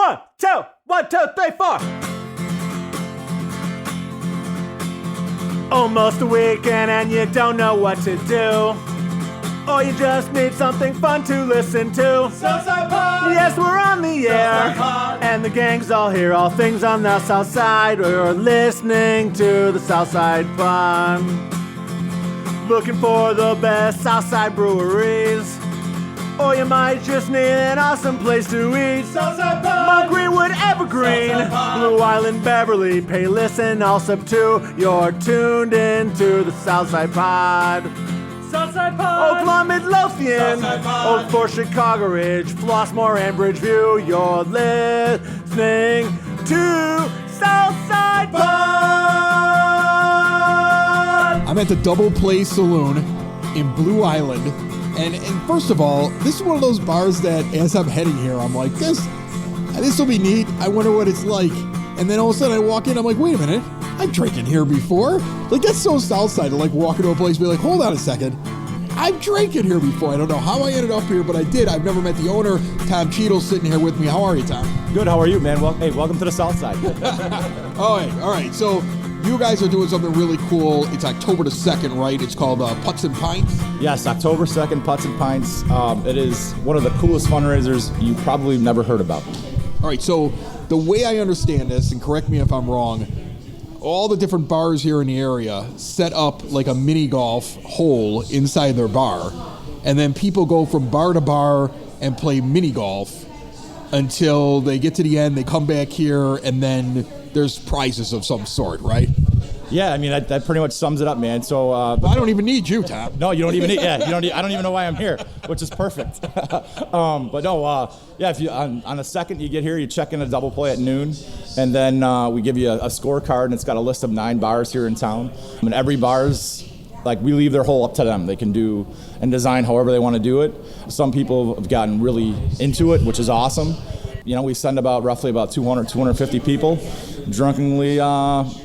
1, 2, 1, 2, 3, 4. Almost a weekend and you don't know what to do, or you just need something fun to listen to. Southside Pod! Yes, we're on the air, Pod. and the gang's all here, all things on the South Side. We're listening to the Southside Pod. Looking for the best Southside breweries, or you might just need an awesome place to eat. Southside Pod! Mount Greenwood, Evergreen, Southside Pod. Blue Island, Beverly, Pay, Listen, all sub 2. You're tuned into the Southside Pod. Southside Pod! Oak Lawn, Midlothian, Southside Pod. Oak Forest, Chicago Ridge, Flossmoor, and Bridgeview. You're listening to Southside Pod. I'm at the Double Play Saloon in Blue Island. And first of all, this is one of those bars that as I'm heading here, I'm like, this will be neat. I wonder what it's like. And then all of a sudden I walk in, I'm like, wait a minute. I've drinking here before. Like, that's so Southside to like walk into a place and be like, hold on a second. I've drinking here before. I don't know how I ended up here, but I did. I've never met the owner. Tom Cheadle's sitting here with me. How are you, Tom? Good. How are you, man? Well, hey, welcome to the South Side. All right. So you guys are doing something really cool. It's October the 2nd, right? It's called Putts and Pints. Yes, October 2nd, Putts and Pints. It is one of the coolest fundraisers you probably never heard about. All right. So the way I understand this, and correct me if I'm wrong, all the different bars here in the area set up like a mini golf hole inside their bar, and then people go from bar to bar and play mini golf until they get to the end. They come back here, and then there's prizes of some sort, right? Yeah, I mean that pretty much sums it up, man. So I don't even need you, Tom. No, you don't even need. Yeah, you don't. I don't even know why I'm here, which is perfect. But no, yeah. If you on the 2nd you get here, you check in a double play at noon, and then we give you a scorecard, and it's got a list of 9 bars here in town. And every bar's like we leave their hole up to them. They can do and design however they want to do it. Some people have gotten really into it, which is awesome. You know, we send roughly 200, 250 people drunkenly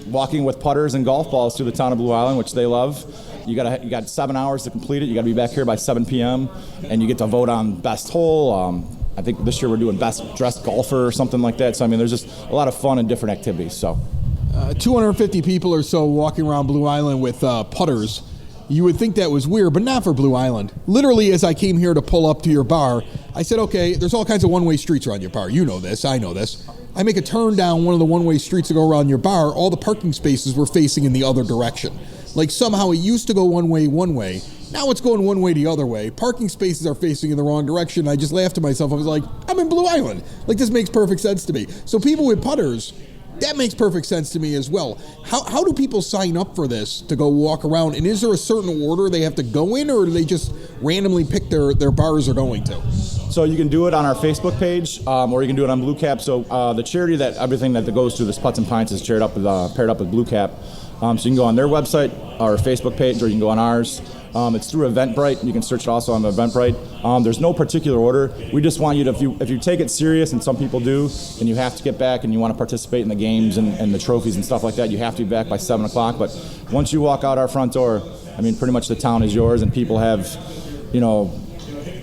walking with putters and golf balls through the town of Blue Island, which they love. You got 7 hours to complete it. You got to be back here by 7 p.m. and you get to vote on best hole. I think this year we're doing best dressed golfer or something like that. So I mean, there's just a lot of fun and different activities. So 250 people or so walking around Blue Island with putters. You would think that was weird, but not for Blue Island. Literally, as I came here to pull up to your bar, I said, okay, there's all kinds of one-way streets around your bar. You know this. I know this. I make a turn down one of the one-way streets to go around your bar. All the parking spaces were facing in the other direction. Like somehow it used to go one way. Now it's going one way the other way. Parking spaces are facing in the wrong direction. I just laughed to myself. I was like, I'm in Blue Island. Like, this makes perfect sense to me. So people with putters, that makes perfect sense to me as well. How do people sign up for this to go walk around? And is there a certain order they have to go in, or do they just randomly pick their bars they're going to? So you can do it on our Facebook page, or you can do it on Blue Cap. So the charity that everything that goes to this Putts and Pints is paired up with Blue Cap. So you can go on their website, our Facebook page, or you can go on ours. It's through Eventbrite. You can search it also on Eventbrite. There's no particular order. We just want you to, if you take it serious, and some people do, and you have to get back and you want to participate in the games and the trophies and stuff like that, you have to be back by 7 o'clock. But once you walk out our front door, I mean, pretty much the town is yours, and people have,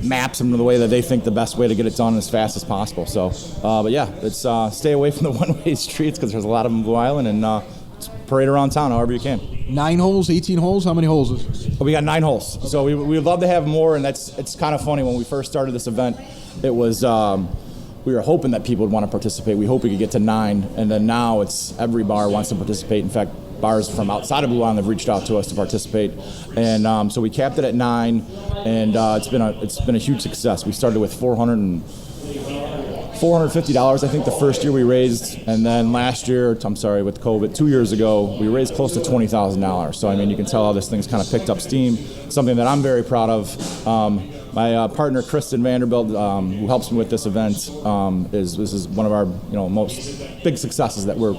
maps and the way that they think the best way to get it done as fast as possible. So, but yeah, it's stay away from the one-way streets because there's a lot of them in Blue Island, and parade around town however you can. 9 holes, 18 holes? How many holes is this? We got 9 holes. So we would love to have more, and it's kind of funny. When we first started this event, it was we were hoping that people would want to participate. We hope we could get to 9, and then now it's every bar wants to participate. In fact, bars from outside of Blue Island have reached out to us to participate, and so we capped it at 9, and it's been a huge success. We started with $450, I think, the first year we raised, and then with COVID, 2 years ago, we raised close to $20,000. So I mean, you can tell how this thing's kind of picked up steam. Something that I'm very proud of. My partner Kristen Vanderbilt, who helps me with this event, this is one of our most big successes that we're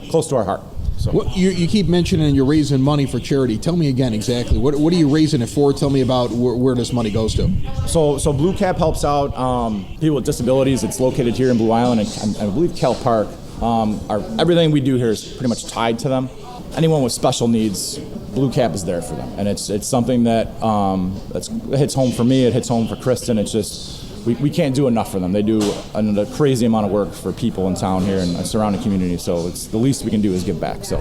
close to our heart. So. Well, you keep mentioning you're raising money for charity. Tell me again exactly. What are you raising it for? Tell me about where this money goes to. So Blue Cap helps out people with disabilities. It's located here in Blue Island, and I believe Cal Park. Everything we do here is pretty much tied to them. Anyone with special needs, Blue Cap is there for them, and it's something that it hits home for me. It hits home for Kristen. It's just we can't do enough for them. They do a crazy amount of work for people in town here and the surrounding community. So it's the least we can do is give back. So,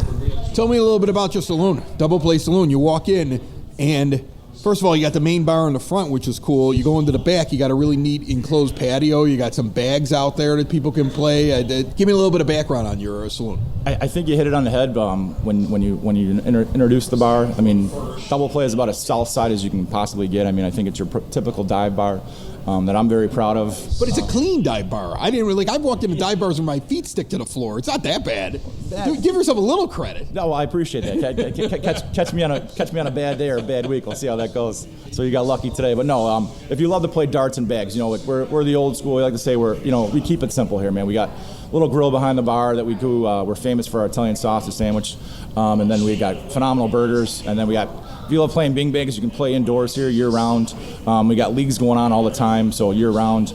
tell me a little bit about your saloon, Double Play Saloon. You walk in, and first of all, you got the main bar in the front, which is cool. You go into the back, you got a really neat enclosed patio. You got some bags out there that people can play. Give me a little bit of background on your saloon. I think you hit it on the head when you introduce the bar. I mean, Double Play is about as south side as you can possibly get. I mean, I think it's your typical dive bar that I'm very proud of. But it's a clean dive bar. I didn't really. I've walked into dive bars where my feet stick to the floor. It's not that bad. Dude, give yourself a little credit. No, well, I appreciate that. Catch me on a bad day or a bad week. We'll see how that goes. So you got lucky today. But no, if you love to play darts and bags, we're the old school. We like to say we keep it simple here, man. We got a little grill behind the bar that we do. We're famous for our Italian sausage sandwich, and then we got phenomenal burgers, and then we got. If you love playing bing bangs, you can play indoors here year round. We got leagues going on all the time, so year round.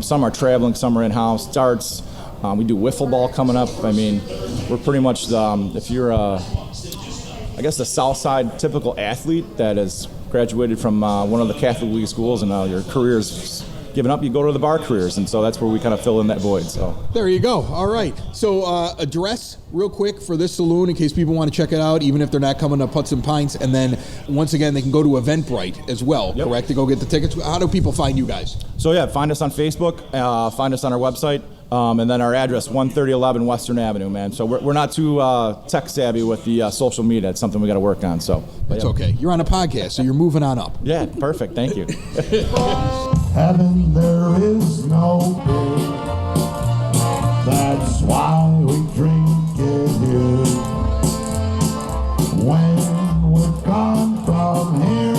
Some are traveling, some are in-house. Darts. We do wiffle ball coming up. I mean, we're pretty much if you're the South Side typical athlete that has graduated from one of the Catholic League schools and your career's given up, you go to the bar careers, and so that's where we kind of fill in that void. So there you go. All right. So address real quick for this saloon in case people want to check it out, even if they're not coming to Putts and Pints. And then once again, they can go to Eventbrite as well, yep. Correct? To go get the tickets. How do people find you guys? So yeah, find us on Facebook, find us on our website, and then our address, 13011 Western Avenue, man. So we're not too tech savvy with the social media. It's something we got to work on. So that's okay. You're on a podcast, so you're moving on up. Yeah, perfect. Thank you. Heaven, there is no fear. That's why we drink it here. When we're gone from here,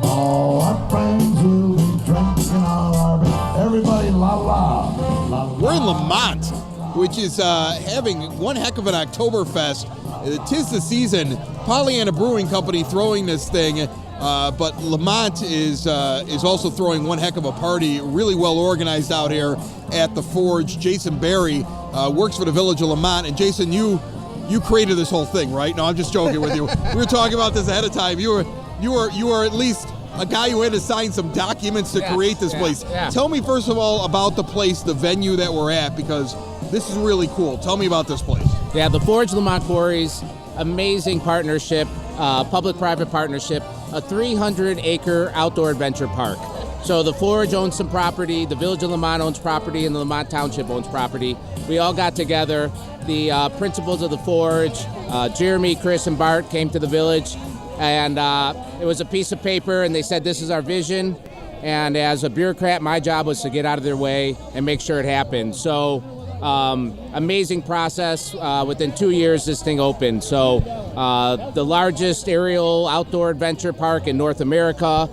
all our friends will be drinking on our beer. Everybody, la la, la la. We're in Lemont, which is having one heck of an Oktoberfest. 'Tis the season. Pollyanna Brewing Company throwing this thing. But Lemont is also throwing one heck of a party, really well organized out here at the Forge. Jason Barry works for the Village of Lemont, and Jason, you created this whole thing, right? No, I'm just joking with you. We were talking about this ahead of time. You were at least a guy who had to sign some documents to create this place. Yeah. Tell me first of all about the place, the venue that we're at, because this is really cool. Tell me about this place. Yeah, the Forge Lemont Quarries, amazing partnership, public-private partnership. A 300-acre outdoor adventure park. So the Forge owns some property, the Village of Lemont owns property, and the Lemont Township owns property. We all got together. The principals of the Forge, Jeremy, Chris, and Bart came to the village, and it was a piece of paper, and they said, this is our vision. And as a bureaucrat, my job was to get out of their way and make sure it happened. So amazing process. Within 2 years, this thing opened. So the largest aerial outdoor adventure park in North America,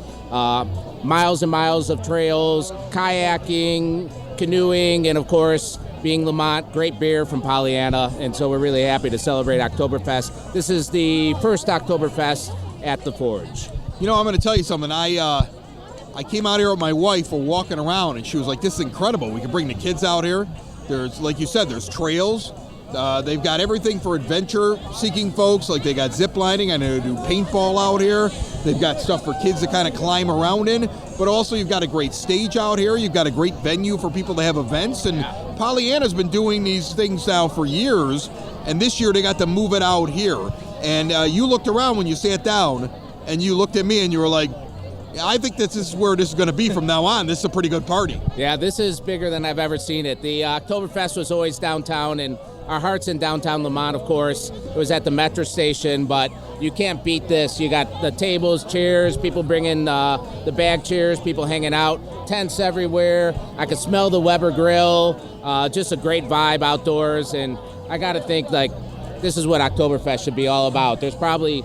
miles and miles of trails, kayaking, canoeing, and of course, being Lemont, great beer from Pollyanna. And so we're really happy to celebrate Oktoberfest. This is the first Oktoberfest at the Forge. You know, I'm going to tell you something. I came out here with my wife. We're walking around, and she was like, this is incredible. We can bring the kids out here. There's, like you said, there's trails. They've got everything for adventure-seeking folks. Like they got zip lining. I know they do paintball out here. They've got stuff for kids to kind of climb around in. But also you've got a great stage out here. You've got a great venue for people to have events. And Pollyanna's been doing these things now for years. And this year they got to move it out here. And you looked around when you sat down, and you looked at me and you were like, I think this is where this is going to be from now on. This is a pretty good party. Yeah, this is bigger than I've ever seen it. The Oktoberfest was always downtown, and our heart's in downtown Lemont, of course. It was at the metro station, but you can't beat this. You got the tables, chairs, people bringing the bag chairs, people hanging out, tents everywhere. I could smell the Weber grill. Just a great vibe outdoors, and I got to think, like, this is what Oktoberfest should be all about. There's probably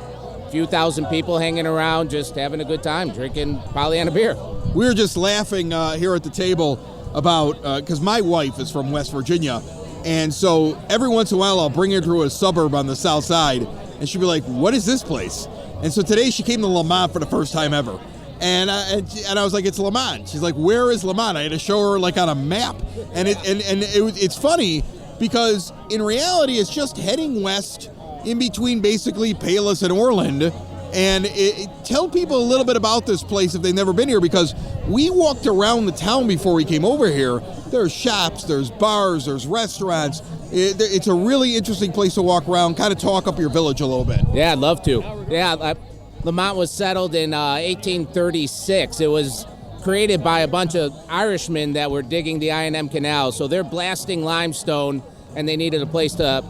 few thousand people hanging around just having a good time drinking Pollyanna beer. We were just laughing here at the table about, because my wife is from West Virginia, and so every once in a while I'll bring her to a suburb on the south side, and she'll be like, what is this place? And so today she came to Lemont for the first time ever. And I was like, it's Lemont. She's like, where is Lemont? I had to show her like on a map. And it's funny because in reality it's just heading west in between basically Palos and Orland, And tell people a little bit about this place if they've never been here, because we walked around the town before we came over here. There's shops, there's bars, there's restaurants. It's a really interesting place to walk around, kind of talk up your village a little bit. Yeah, I'd love to. Yeah, Lemont was settled in 1836. It was created by a bunch of Irishmen that were digging the I&M Canal. So they're blasting limestone, and they needed a place to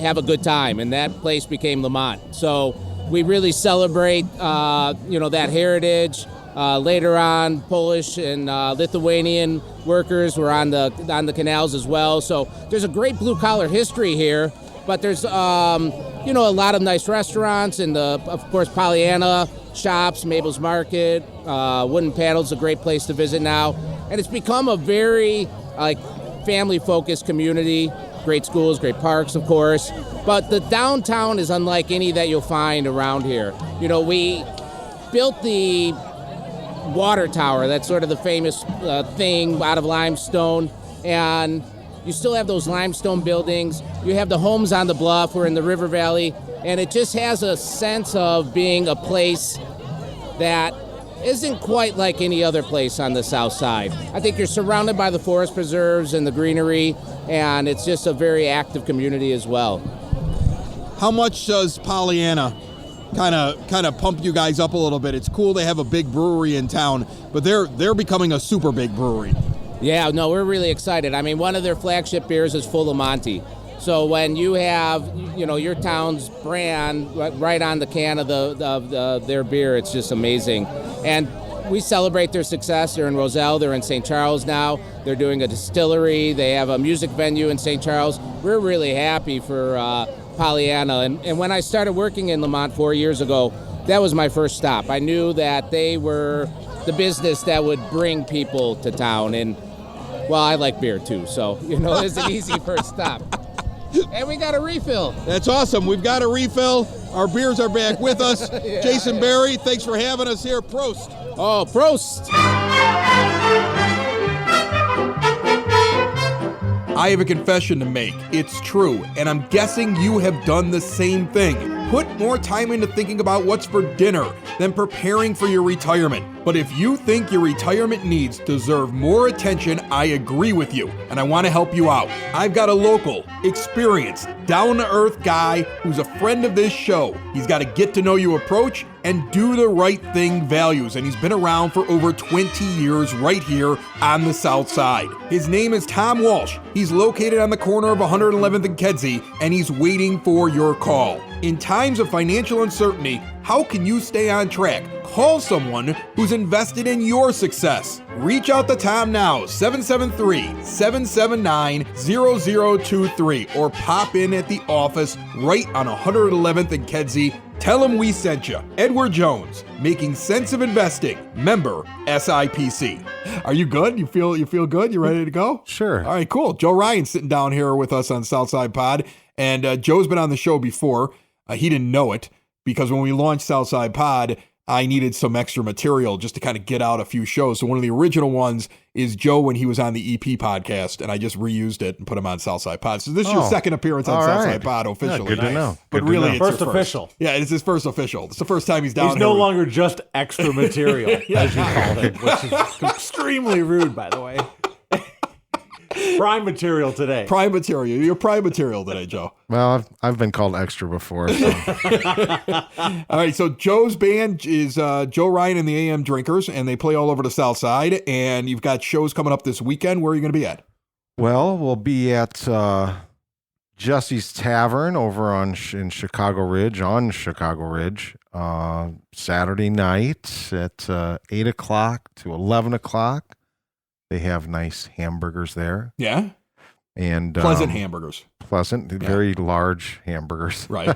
have a good time, and that place became Lemont. So we really celebrate, that heritage. Later on, Polish and Lithuanian workers were on the canals as well. So there's a great blue-collar history here, but there's a lot of nice restaurants, and of course Pollyanna shops, Mabel's Market, Wooden Paddle's a great place to visit now, and it's become a very family-focused community. Great schools, great parks, of course, but the downtown is unlike any that you'll find around here. We built the water tower, that's sort of the famous thing out of limestone, and you still have those limestone buildings. You have the homes on the bluff or in the river valley, and it just has a sense of being a place that isn't quite like any other place on the south side. I think you're surrounded by the forest preserves and the greenery, and it's just a very active community as well. How much does Pollyanna kind of pump you guys up a little bit? It's cool they have a big brewery in town, but they're becoming a super big brewery. Yeah, no, we're really excited. I mean, one of their flagship beers is Full of Monty. So when you have, your town's brand right on the can of their beer, it's just amazing. And we celebrate their success. They're in Roselle. They're in St. Charles now. They're doing a distillery. They have a music venue in St. Charles. We're really happy for Pollyanna. And when I started working in Lemont 4 years ago, that was my first stop. I knew that they were the business that would bring people to town. And, well, I like beer too, so, it's an easy first stop. And we got a refill. That's awesome. We've got a refill. Our beers are back with us. Yeah. Jason Barry, thanks for having us here. Prost. Oh, Prost. I have a confession to make. It's true, and I'm guessing you have done the same thing. Put more time into thinking about what's for dinner than preparing for your retirement. But if you think your retirement needs deserve more attention, I agree with you, and I want to help you out. I've got a local, experienced, down-to-earth guy who's a friend of this show. He's got a get-to-know-you approach and do the right thing values, and he's been around for over 20 years right here on the South Side. His name is Tom Walsh. He's located on the corner of 111th and Kedzie, and he's waiting for your call. In times of financial uncertainty, how can you stay on track? Call someone who's invested in your success. Reach out to Tom now, 773-779-0023, or pop in at the office right on 111th and Kedzie. Tell him we sent you. Edward Jones, making sense of investing. Member SIPC. Are you good? You feel good? You ready to go? Sure. All right, cool. Joe Rian sitting down here with us on Southside Pod, and Joe's been on the show before. He didn't know it because when we launched Southside Pod, I needed some extra material just to kind of get out a few shows. So one of the original ones is Joe when he was on the EP podcast, and I just reused it and put him on Southside Pod. So this is your second appearance on Southside Pod officially. Yeah, good to know. But Good to really, know. it's First your official. Yeah, it's his first official. It's the first time he's down He's here. no longer just extra material, as you call him, which is extremely rude, by the way. Prime material today. Prime material. You're prime material today, Joe. Well, I've been called extra before. So. All right, so Joe's band is Joe Rian and the AM Drinkers, and they play all over the South Side, and you've got shows coming up this weekend. Where are you going to be at? Well, we'll be at Jesse's Tavern over in Chicago Ridge, Saturday night at 8 o'clock to 11 o'clock. They have nice hamburgers there. Yeah? And Pleasant hamburgers. Pleasant, very large hamburgers. Right.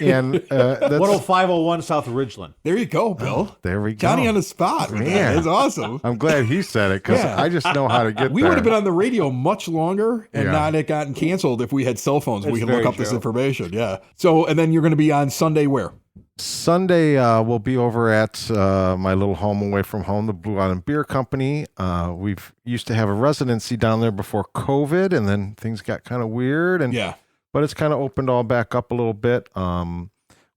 And that's 10501 South Ridgeland. There you go, Bill. There we go. Johnny on the spot. Man. It's awesome. I'm glad he said it because I just know how to get We there. would have been on the radio much longer and Yeah. not have gotten canceled if we had cell phones. We It's could look very up this true. information. Yeah. So, and then you're going to be on Sunday where? Sunday, we'll be over at my little home away from home, the Blue Island Beer Company. We've used to have a residency down there before COVID, and then things got kind of weird. Yeah. But it's kind of opened all back up a little bit.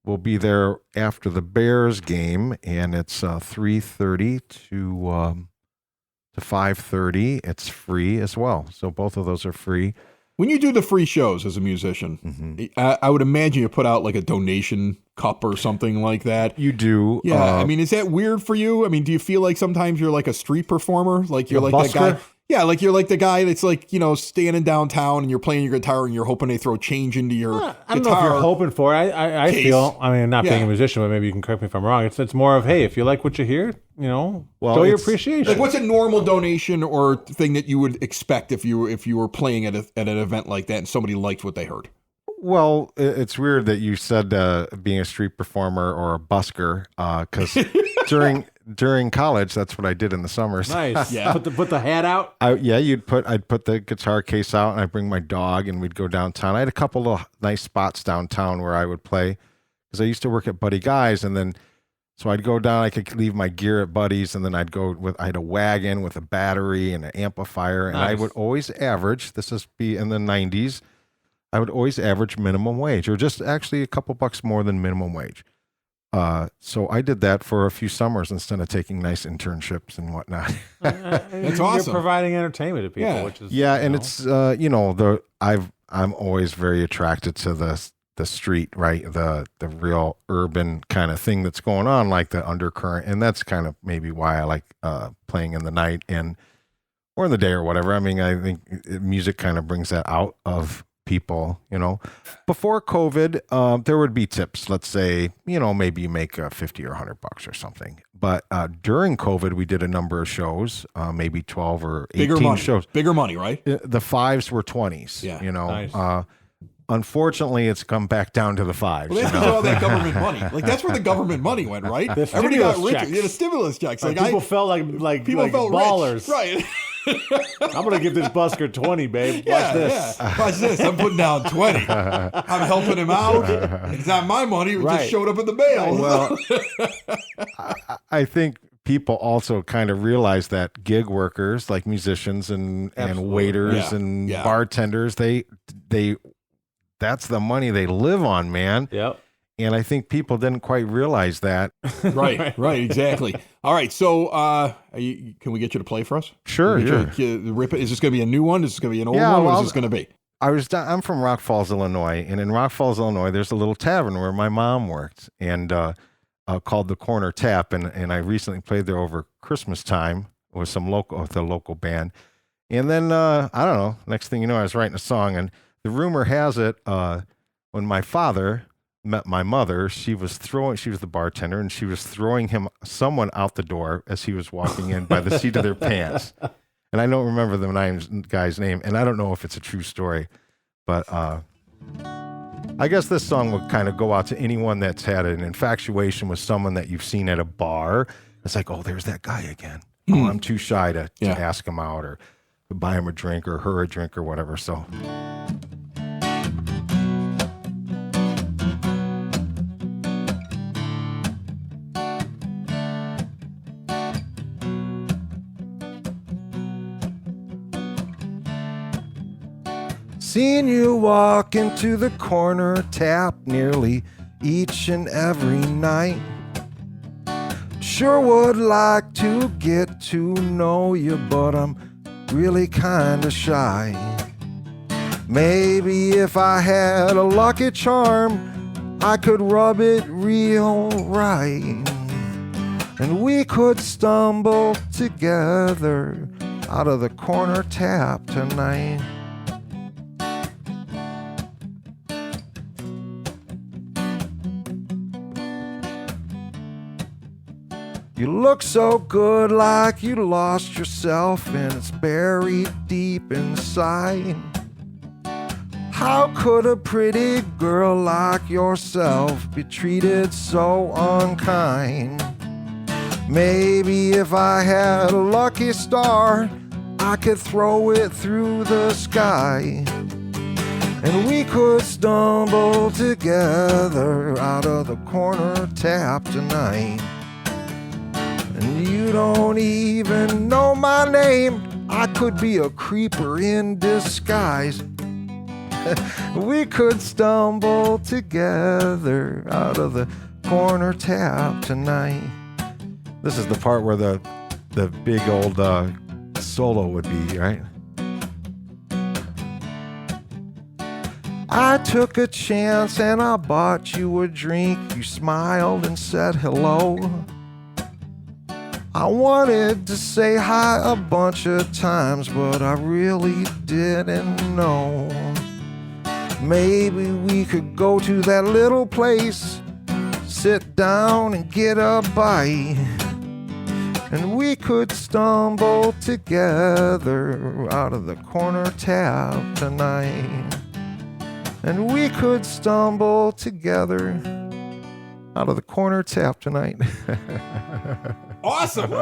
We'll be there after the Bears game, and it's 3:30 to 5:30. It's free as well, so both of those are free. When you do the free shows as a musician, I would imagine you put out like a donation cup or something like that. You do. Yeah, I mean, is that weird for you? I mean, do you feel like sometimes you're like a street performer? Like you're like that guy? Yeah, like you're like the guy that's like, standing downtown and you're playing your guitar and you're hoping they throw change into your guitar. I don't know if you're hoping for it. I feel, not being a musician, but maybe you can correct me if I'm wrong. It's more of, hey, if you like what you hear, show your appreciation. Like, what's a normal donation or thing that you would expect if you were playing at an event like that and somebody liked what they heard? Well, it's weird that you said being a street performer or a busker, because during college, that's what I did in the summers. Nice. Yeah. Put the hat out. I'd put the guitar case out and I'd bring my dog and we'd go downtown. I had a couple of nice spots downtown where I would play because I used to work at Buddy Guy's, and then so I'd go down. I could leave my gear at Buddy's, and then I had a wagon with a battery and an amplifier, and I would always average. This is in the 90s. I would always average minimum wage, or just actually a couple bucks more than minimum wage. So I did that for a few summers instead of taking nice internships and whatnot. That's awesome. You're providing entertainment to people, which is and it's I'm always very attracted to the street, right? The real urban kind of thing that's going on, like the undercurrent, and that's kind of maybe why I like playing in the night or in the day or whatever. I mean, I think music kind of brings that out of people, Before COVID, there would be tips. Let's say, maybe you make $50 or $100 or something. But during COVID, we did a number of shows, maybe 12 or 18 shows. Bigger money, right? The fives were 20s. Yeah, nice. Unfortunately, it's come back down to the fives. Well, that's all that government money. Like, that's where the government money went, right? Everybody got richer. Yeah, the stimulus checks. Like people felt like people felt ballers, rich. Right? I'm gonna give this busker 20, babe. Watch this. Yeah. Watch this. I'm putting down 20. I'm helping him out. It's not my money. It just showed up in the mail. Well, I think people also kind of realize that gig workers, like musicians and waiters and bartenders, they that's the money they live on, man. Yep. And I think people didn't quite realize that. Right, exactly. All right, so can we get you to play for us? Sure. Rip it. Is this going to be a new one? Is this going to be an old one? What is this going to be? I'm from Rock Falls, Illinois, and in Rock Falls, Illinois, there's a little tavern where my mom worked, and called the Corner Tap, and I recently played there over Christmas time with the local band, and then I don't know. Next thing you know, I was writing a song, and the rumor has it when my father met my mother, she was the bartender, and she was throwing someone out the door as he was walking in by the seat of their pants. And I don't remember the guy's name, and I don't know if it's a true story, but I guess this song would kind of go out to anyone that's had an infatuation with someone that you've seen at a bar. It's like, oh, there's that guy again. Oh, I'm too shy to ask him out or to buy him a drink or her a drink or whatever. So. Seen you walk into the Corner Tap nearly each and every night. Sure would like to get to know you, but I'm really kinda shy. Maybe if I had a lucky charm, I could rub it real right, and we could stumble together out of the Corner Tap tonight. You look so good, like you lost yourself and it's buried deep inside. How could a pretty girl like yourself be treated so unkind? Maybe if I had a lucky star, I could throw it through the sky, and we could stumble together out of the Corner Tap tonight. And you don't even know my name. I could be a creeper in disguise. We could stumble together out of the corner tap tonight. This is the part where the big old solo would be, right? I took a chance and I bought you a drink. You smiled and said hello. I wanted to say hi a bunch of times, but I really didn't know. Maybe we could go to that little place, sit down and get a bite, and we could stumble together out of the corner tap tonight. And we could stumble together out of the corner tap tonight. Awesome.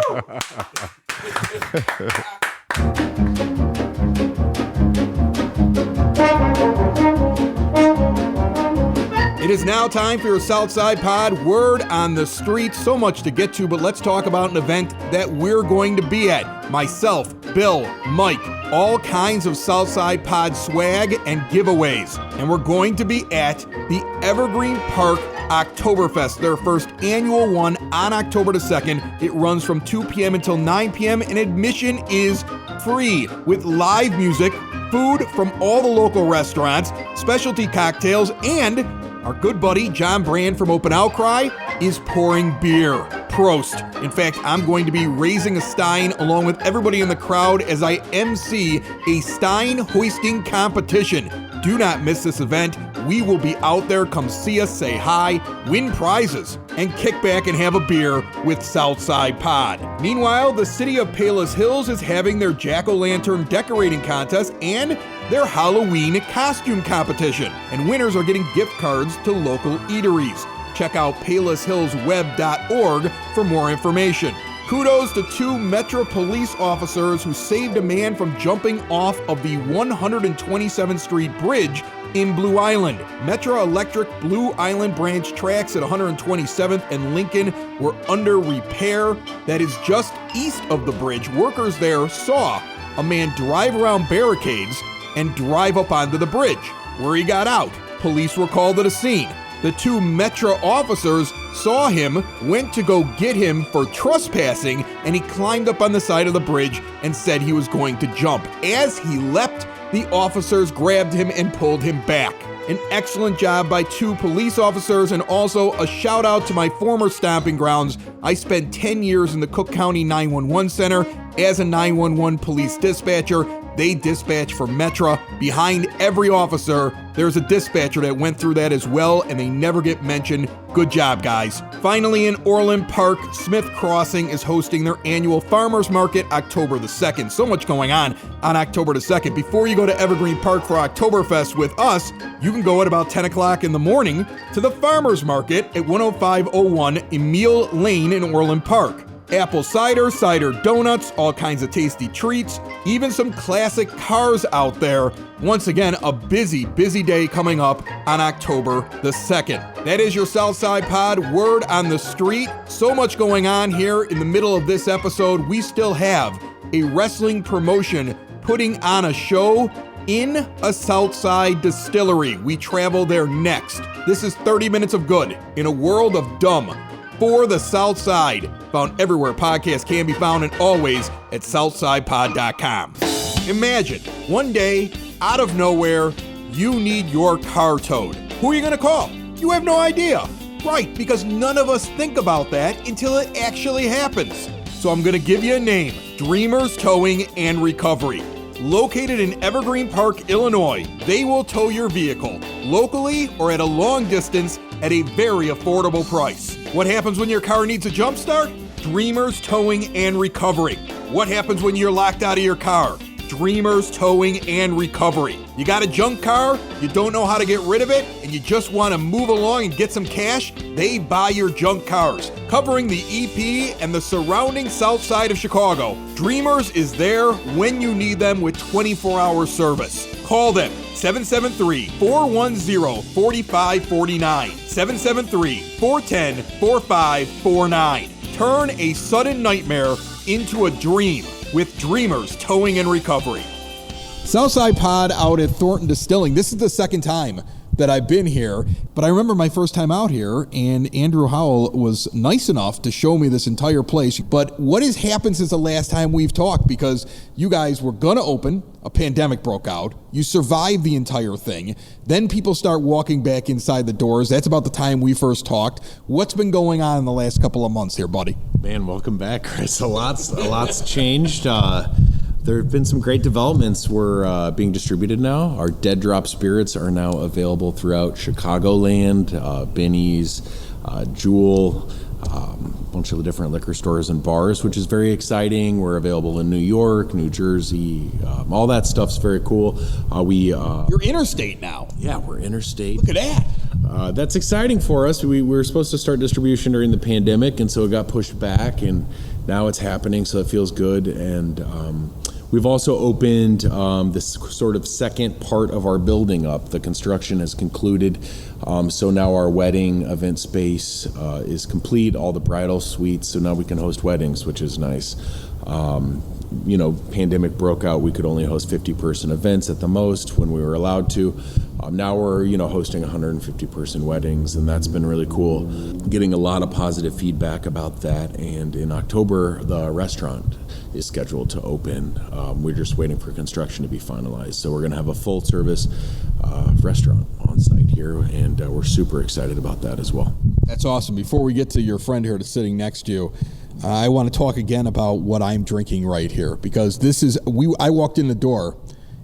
It is now time for your Southside Pod Word on the Street. So much to get to, but let's talk about an event that we're going to be at. Myself, Bill, Mike, all kinds of Southside Pod swag and giveaways. And we're going to be at the Evergreen Park Oktoberfest, their first annual one on October the 2nd. It runs from 2 p.m. until 9 p.m. and admission is free with live music, food from all the local restaurants, specialty cocktails, and our good buddy John Brand from Open Outcry is pouring beer. Prost. In fact, I'm going to be raising a stein along with everybody in the crowd as I MC a stein hoisting competition. Do not miss this event. We will be out there. Come see us, say hi, win prizes, and kick back and have a beer with Southside Pod. Meanwhile, the city of Palos Hills is having their jack-o'-lantern decorating contest and their Halloween costume competition, and winners are getting gift cards to local eateries. Check out paloshillsweb.org for more information. Kudos to 2 Metro police officers who saved a man from jumping off of the 127th Street Bridge in Blue Island. Metro Electric Blue Island branch tracks at 127th and Lincoln were under repair. That is just east of the bridge. Workers there saw a man drive around barricades and drive up onto the bridge. Where he got out, police were called to the scene. The 2 Metro officers saw him, went to go get him for trespassing, and he climbed up on the side of the bridge and said he was going to jump. As he leapt, the officers grabbed him and pulled him back. An excellent job by 2 police officers, and also a shout out to my former stomping grounds. I spent 10 years in the Cook County 911 Center as a 911 police dispatcher. They dispatch for Metro. Behind every officer, there's a dispatcher that went through that as well, and they never get mentioned. Good job, guys. Finally, in Orland Park, Smith Crossing is hosting their annual Farmers Market October the 2nd. So much going on October the 2nd. Before you go to Evergreen Park for Oktoberfest with us, you can go at about 10 o'clock in the morning to the Farmers Market at 10501 Emile Lane in Orland Park. Apple cider, cider donuts, all kinds of tasty treats, even some classic cars out there. Once again, a busy, busy day coming up on October the 2nd. That is your Southside Pod Word on the Street. So much going on here in the middle of this episode. We still have a wrestling promotion putting on a show in a Southside distillery. We travel there next. This is 30 minutes of good in a world of dumb. For the Southside, found everywhere podcasts can be found and always at southsidepod.com. Imagine one day, out of nowhere, you need your car towed. Who are you going to call? You have no idea. Right, because none of us think about that until it actually happens. So I'm going to give you a name, Dreamers Towing and Recovery. Located in Evergreen Park, Illinois, they will tow your vehicle, locally or at a long distance at a very affordable price. What happens when your car needs a jump start? Dreamers Towing and Recovery. What happens when you're locked out of your car? Dreamers Towing and Recovery. You got a junk car, you don't know how to get rid of it, and you just want to move along and get some cash? They buy your junk cars. Covering the EP and the surrounding south side of Chicago, Dreamers is there when you need them with 24-hour service. Call them 773-410-4549. 773-410-4549. Turn a sudden nightmare into a dream with Dreamers Towing and Recovery. Southside Pod out at Thornton Distilling. This is the second time that I've been here, but I remember my first time out here, and Andrew Howell was nice enough to show me this entire place. But what has happened since the last time we've talked? Because you guys were going to open, a pandemic broke out, you survived the entire thing, then people start walking back inside the doors. That's about the time we first talked. What's been going on in the last couple of months here, buddy? Man, welcome back, Chris. A lot's changed. There have been some great developments. We're being distributed now. Our Dead Drop spirits are now available throughout Chicagoland, Benny's, Jewel, a bunch of different liquor stores and bars, which is very exciting. We're available in New York, New Jersey. All that stuff's very cool. You're interstate now. Yeah, we're interstate. Look at that. That's exciting for us. We were supposed to start distribution during the pandemic, and so it got pushed back, and now it's happening, so it feels good. And we've also opened this sort of second part of our building up. The construction has concluded, so now our wedding event space is complete, all the bridal suites, so now we can host weddings, which is nice. Pandemic broke out, we could only host 50-person events at the most when we were allowed to. Now we're, hosting 150-person weddings, and that's been really cool. Getting a lot of positive feedback about that, and in October, the restaurant is scheduled to open. We're just waiting for construction to be finalized. So we're going to have a full-service restaurant on site here, and we're super excited about that as well. That's awesome. Before we get to your friend here that's sitting next to you, I want to talk again about what I'm drinking right here, because I walked in the door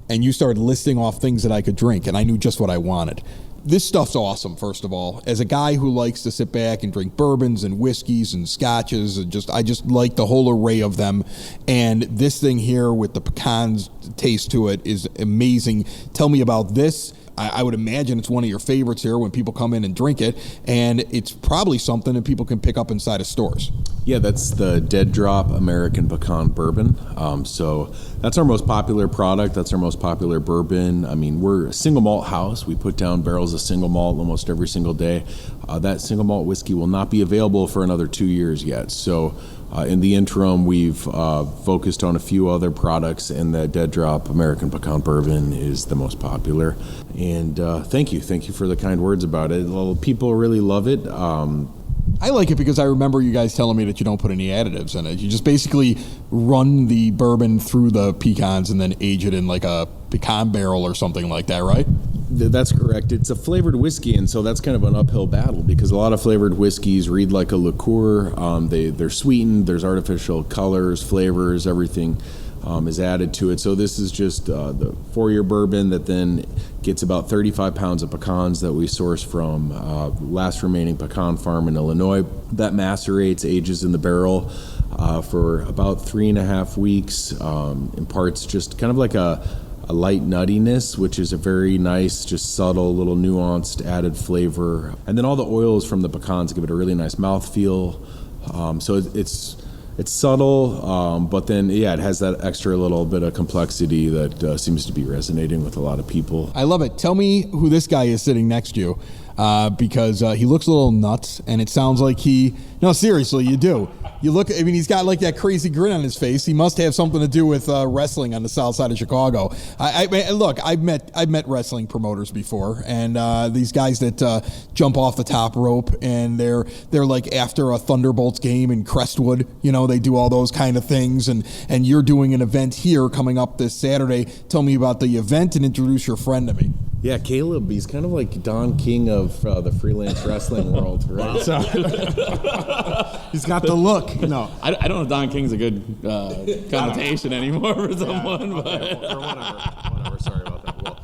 and you started listing off things that I could drink, and I knew just what I wanted. This stuff's awesome, first of all. As a guy who likes to sit back and drink bourbons and whiskeys and scotches, and I just like the whole array of them. And this thing here with the pecans taste to it is amazing. Tell me about this. I would imagine it's one of your favorites here when people come in and drink it, and it's probably something that people can pick up inside of stores. Yeah, that's the Dead Drop American Pecan Bourbon. So that's our most popular product. That's our most popular bourbon. I mean, we're a single malt house. We put down barrels of single malt almost every single day. That single malt whiskey will not be available for another 2 years yet. So in the interim, we've focused on a few other products, and the Dead Drop American Pecan Bourbon is the most popular. And thank you for the kind words about it. Well, people really love it. I like it because I remember you guys telling me that you don't put any additives in it. You just basically run the bourbon through the pecans and then age it in like a pecan barrel or something like that, right? That's correct. It's a flavored whiskey, and so that's kind of an uphill battle because a lot of flavored whiskeys read like a liqueur. They're sweetened. There's artificial colors, flavors, everything is added to it. So this is just the 4-year bourbon that then gets about 35 pounds of pecans that we source from last remaining pecan farm in Illinois. That macerates, ages in the barrel for about 3.5 weeks, imparts just kind of like a light nuttiness, which is a very nice, just subtle, little nuanced added flavor. And then all the oils from the pecans give it a really nice mouthfeel. So it's subtle, but then, it has that extra little bit of complexity that seems to be resonating with a lot of people. I love it. Tell me who this guy is sitting next to you, because he looks a little nuts, and it sounds like no, seriously, you do. He's got like that crazy grin on his face. He must have something to do with wrestling on the south side of Chicago. Look, I've met wrestling promoters before, and these guys that jump off the top rope, and they're like after a Thunderbolts game in Crestwood, they do all those kind of things, and you're doing an event here coming up this Saturday. Tell me about the event and introduce your friend to me. Yeah, Caleb, he's kind of like Don King of the freelance wrestling world, right? So He's got the look. No, I don't know if Don King's a good connotation anymore for someone, but whatever. Sorry about that. Well,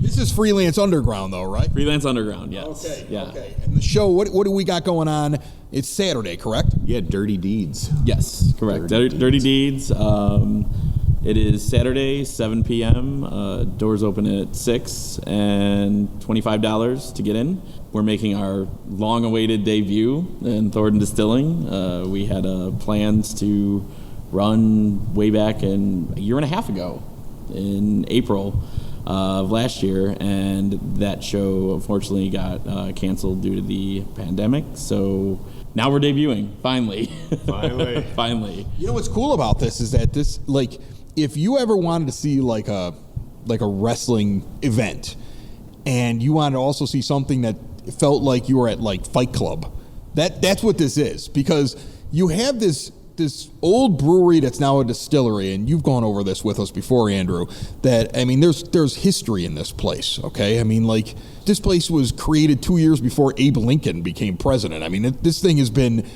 This is Freelance Underground, though, right? Freelance Underground, yes. Okay. Yeah. Okay. And the show, what do we got going on? It's Saturday, correct? yeah, Dirty Deeds. Yes, correct. Dirty Deeds. It is Saturday, 7 p.m. Doors open at 6 and $25 to get in. We're making our long-awaited debut in Thornton Distilling. We had plans to run way back a year and a half ago in April of last year, and that show unfortunately got canceled due to the pandemic. So now we're debuting, finally. Finally. You know what's cool about this is that this, like, if you ever wanted to see like a like a wrestling event, and you wanted to also see something that felt like you were at like Fight Club. That's what this is, because you have this old brewery that's now a distillery, and you've gone over this with us before, Andrew, that, I mean, there's history in this place, okay? I mean, like, this place was created 2 years before Abe Lincoln became president. I mean, this thing has been,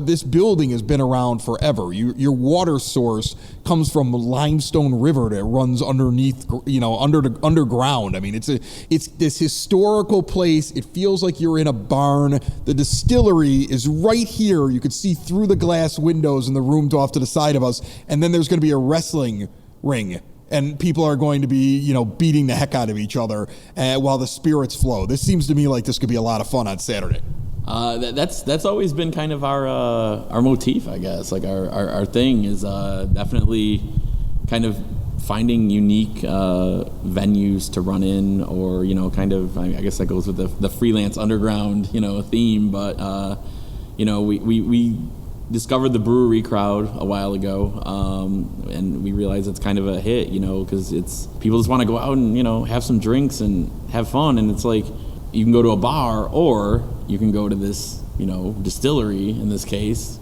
this building has been around forever. Your water source comes from limestone river that runs underneath, underground. I mean, it's this historical place. It feels like you're in a barn. The distillery is right here. You could see through the glass windows in the rooms off to the side of us, and then there's going to be a wrestling ring. And people are going to be, beating the heck out of each other while the spirits flow. This seems to me like this could be a lot of fun on Saturday. That's always been kind of our motif, I guess. Like our thing is definitely kind of finding unique venues to run in, or kind of, I guess that goes with the freelance underground theme. But we discovered the brewery crowd a while ago, and we realized it's kind of a hit, because it's people just want to go out and have some drinks and have fun, and it's like you can go to a bar or you can go to this distillery in this case,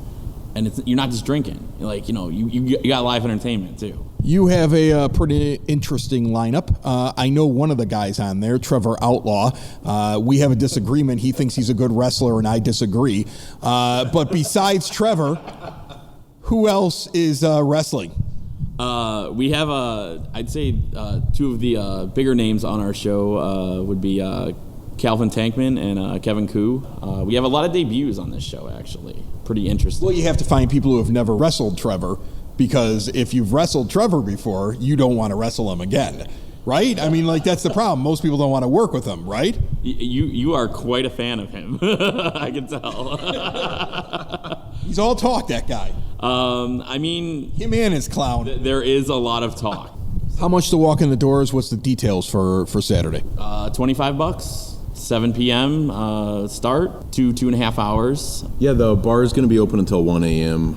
and you're not just drinking, like you got live entertainment too. You have a pretty interesting lineup. I know one of the guys on there, Trevor Outlaw. We have a disagreement. He thinks he's a good wrestler, and I disagree. But besides Trevor, who else is wrestling? We have, I'd say, two of the bigger names on our show would be Calvin Tankman and Kevin Koo. We have a lot of debuts on this show, actually. Pretty interesting. Well, you have to find people who have never wrestled Trevor, because if you've wrestled Trevor before, you don't want to wrestle him again, right? I mean, like, that's the problem. Most people don't want to work with him, right? You are quite a fan of him. I can tell. He's all talk, that guy. I mean, him and his clown. There is a lot of talk. How much to walk in the doors? What's the details for Saturday? $25. 7 p.m. Start, 2.5 hours. Yeah, the bar is going to be open until 1 a.m.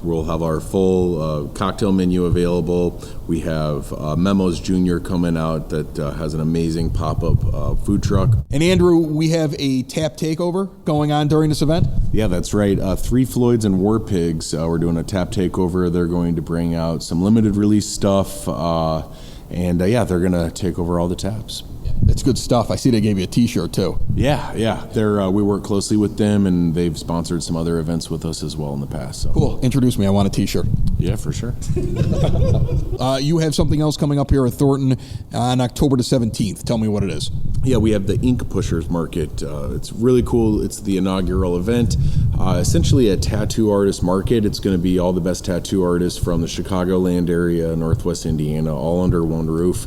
We'll have our full cocktail menu available. We have Memos Jr. coming out that has an amazing pop-up food truck. And Andrew, we have a tap takeover going on during this event? Yeah, that's right. Three Floyds and War Pigs. We're doing a tap takeover. They're going to bring out some limited release stuff. They're going to take over all the taps. That's good stuff. I see they gave you a T-shirt too. Yeah. We work closely with them, and they've sponsored some other events with us as well in the past. So. Cool. Introduce me. I want a T-shirt. Yeah, for sure. You have something else coming up here at Thornton on October the 17th. Tell me what it is. Yeah, we have the Ink Pushers Market. It's really cool. It's the inaugural event. Essentially a tattoo artist market. It's going to be all the best tattoo artists from the Chicagoland area, Northwest Indiana, all under one roof.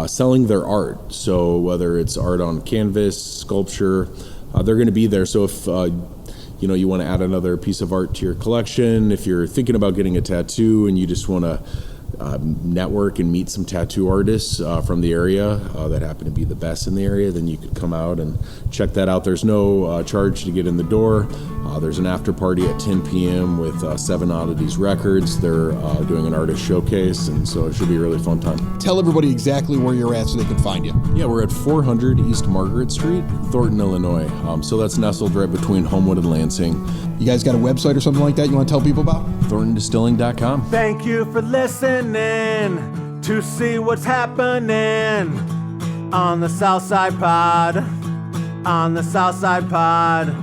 Selling their art. So whether it's art on canvas, sculpture, they're going to be there. So if you want to add another piece of art to your collection, if you're thinking about getting a tattoo and you just want to network and meet some tattoo artists from the area that happen to be the best in the area, then you could come out and check that out. There's no charge to get in the door. There's an after party at 10 p.m. with 7 Oddities Records. They're doing an artist showcase, and so it should be a really fun time. Tell everybody exactly where you're at so they can find you. Yeah, we're at 400 East Margaret Street, Thornton, Illinois. So that's nestled right between Homewood and Lansing. You guys got a website or something like that you want to tell people about? ThorntonDistilling.com. Thank you for listening to see what's happening on the Southside Pod. On the Southside Pod.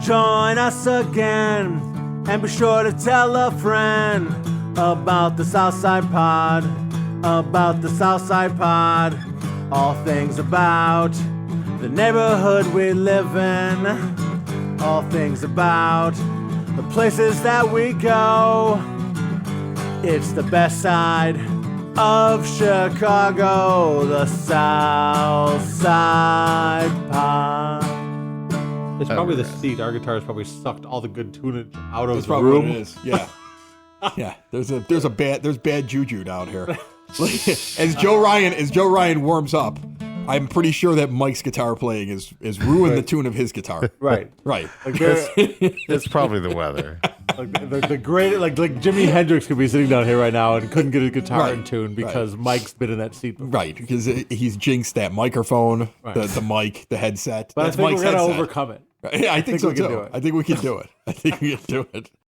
Join us again and be sure to tell a friend about the Southside Pod. About the Southside Pod. All things about the neighborhood we live in. All things about the places that we go. It's the best side of Chicago, the South Side Pod. It's probably the seat. Our guitars probably sucked all the good tunage out of That's the probably room. what it is. Yeah. Yeah. There's bad juju down here. As Joe Rian warms up, I'm pretty sure that Mike's guitar playing is ruined the tune of his guitar. Right. Right. Like It's probably the weather. like the great like Jimi Hendrix could be sitting down here right now and couldn't get his guitar in tune because Mike's been in that seat before. Right, because he's jinxed that microphone, Right. the mic, the headset. But That's I think Mike's we're gonna headset. overcome it. I think so we can too. do it. I think we can do it. I think we can do it.